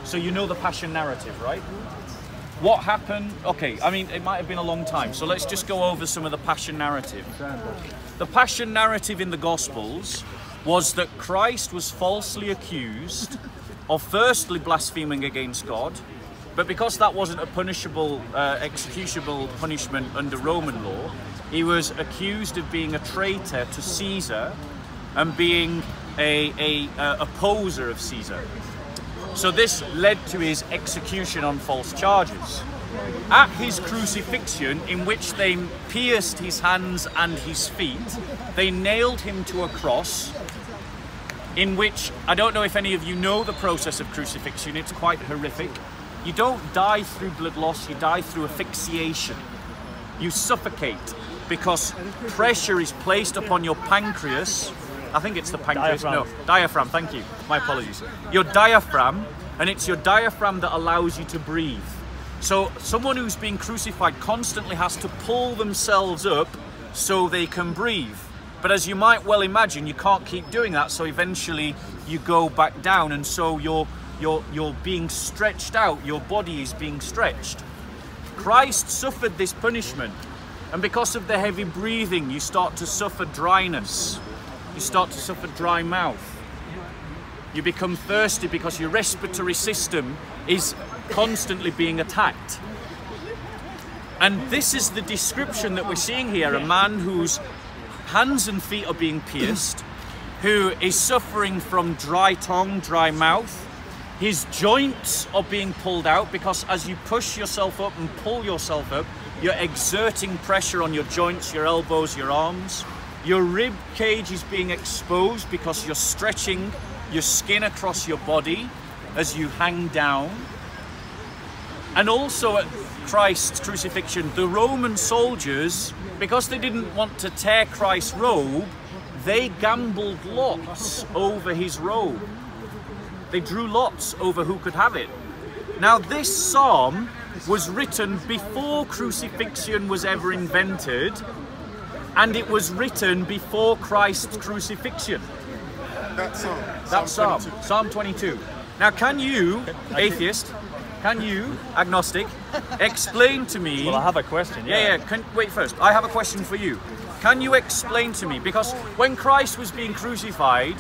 So you know the Passion narrative, right? What happened? Okay, I mean, it might have been a long time, so let's just go over some of the Passion narrative. The Passion narrative in the Gospels was that Christ was falsely accused of firstly blaspheming against God, but because that wasn't a punishable, executable punishment under Roman law, he was accused of being a traitor to Caesar and being a opposer of Caesar. So this led to his execution on false charges. At his crucifixion, in which they pierced his hands and his feet, they nailed him to a cross, in which, I don't know if any of you know the process of crucifixion, it's quite horrific. You don't die through blood loss, you die through asphyxiation. You suffocate because pressure is placed upon your pancreas. I think it's the pancreas, no, diaphragm, thank you, my apologies. Your diaphragm, and it's your diaphragm that allows you to breathe. So someone who's being crucified constantly has to pull themselves up so they can breathe. But as you might well imagine, you can't keep doing that, so eventually you go back down, and so you're being stretched out, your body is being stretched. Christ suffered this punishment, and because of the heavy breathing, you start to suffer dryness. You start to suffer dry mouth. You become thirsty because your respiratory system is constantly being attacked. And this is the description that we're seeing here, a man whose hands and feet are being pierced, who is suffering from dry tongue, dry mouth. His joints are being pulled out because as you push yourself up and pull yourself up, you're exerting pressure on your joints, your elbows, your arms. Your rib cage is being exposed because you're stretching your skin across your body as you hang down. And also at Christ's crucifixion, the Roman soldiers, because they didn't want to tear Christ's robe, they gambled lots over his robe. They drew lots over who could have it. Now this psalm was written before crucifixion was ever invented, and it was written before Christ's crucifixion. That psalm? That psalm, Psalm 22. Now can you, atheist, can you, agnostic, explain to me... Well, I have a question, yeah. Wait first, I have a question for you. Can you explain to me, because when Christ was being crucified,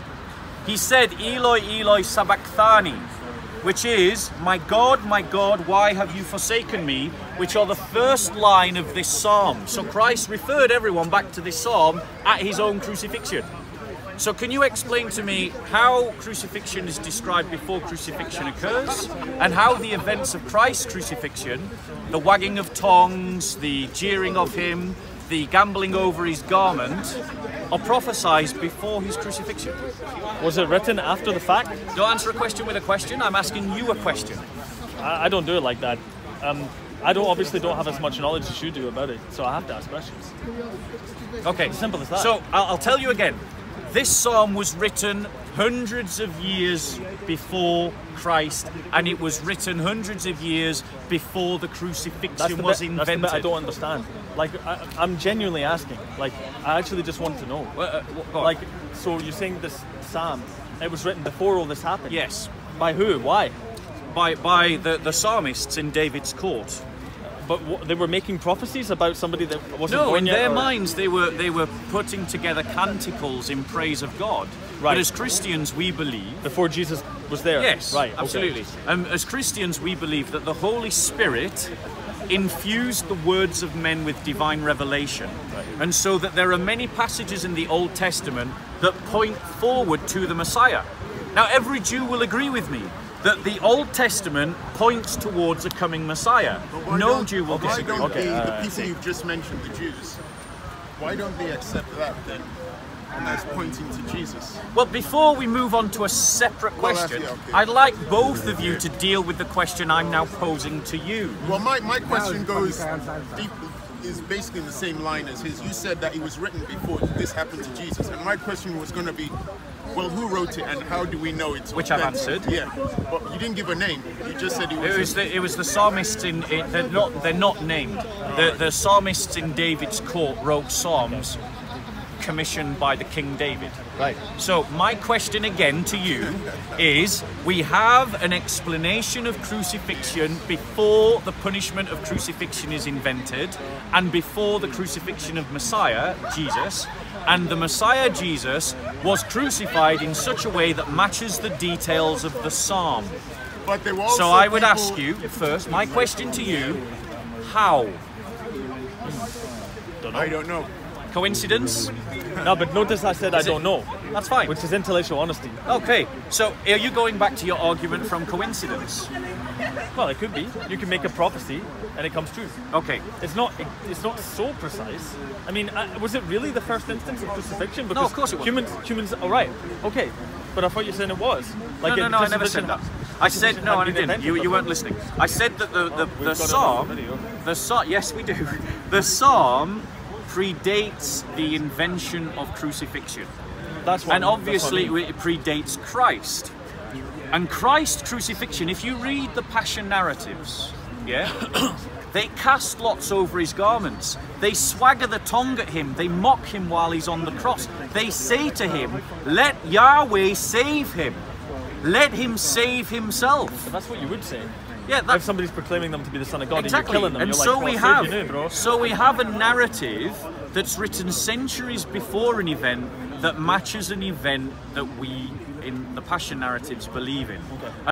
he said, Eloi, Eloi, sabachthani, which is, my God, why have you forsaken me? Which are the first line of this psalm. So Christ referred everyone back to this psalm at his own crucifixion. So can you explain to me how crucifixion is described before crucifixion occurs, and how the events of Christ's crucifixion, the wagging of tongues, the jeering of him, the gambling over his garment, are prophesied before his crucifixion? Was it written after the fact? Don't answer a question with a question, I'm asking you a question. I don't do it like that. I obviously don't have as much knowledge as you do about it, so I have to ask questions. Okay, It's simple as that. So I'll tell you again. This psalm was written hundreds of years before Christ, and it was written hundreds of years before the crucifixion was invented. That's the bit I don't understand. Like, I'm genuinely asking. Like, I actually just want to know. Like, so you're saying this psalm, it was written before all this happened? Yes. By who? Why? By the psalmists in David's court. But they were making prophecies about somebody that wasn't No, born in yet, their or... minds they were putting together canticles in praise of God. Right. But as Christians we believe... Before Jesus was there? Yes, right, absolutely. Okay. As Christians we believe that the Holy Spirit infused the words of men with divine revelation. Right. And so that there are many passages in the Old Testament that point forward to the Messiah. Now every Jew will agree with me that the Old Testament points towards a coming Messiah. No Jew will disagree. Why don't the people you've just mentioned, the Jews, why don't they accept that then? And that's pointing to Jesus. Well, before we move on to a separate question, I'd like both of you to deal with the question I'm now posing to you. Well, my question goes deeply, is basically the same line as his. You said that it was written before this happened to Jesus, and my question was going to be, well, who wrote it and how do we know it's Which I've answered. Yeah, but you didn't give a name. You just said it was the psalmists in they're not named. The psalmists in David's court wrote psalms commissioned by the King David. Right. So my question again to you is, we have an explanation of crucifixion before the punishment of crucifixion is invented and before the crucifixion of Messiah, Jesus, and the Messiah, Jesus, was crucified in such a way that matches the details of the Psalm. But there were also So I would people- ask you first, my question to you, how? I don't know. Coincidence? No, but notice I said I Is it- don't know, That's fine. which is intellectual honesty. Okay, so are you going back to your argument from coincidence? Well, it could be. You can make a prophecy and it comes true. Okay, It's not so precise. I mean, was it really the first instance of crucifixion? Because of course it wasn't. Humans. All right. Okay. But I thought you said it was. Like no, I never said that. I said, no, I didn't. You weren't listening. I said that the Psalm, yes we do, the Psalm predates the invention of crucifixion. That's And obviously it predates Christ. And Christ's crucifixion, if you read the Passion narratives, yeah, they cast lots over his garments. They swagger the tongue at him. They mock him while he's on the cross. They say to him, let Yahweh save him. Let him save himself. But that's what you would say. Yeah, If somebody's proclaiming them to be the Son of God exactly. and you're killing them, And you're so like, we "Bro, have, save you now, bro." so we have a narrative that's written centuries before an event that matches an event that we in the Passion narratives believe in. Okay.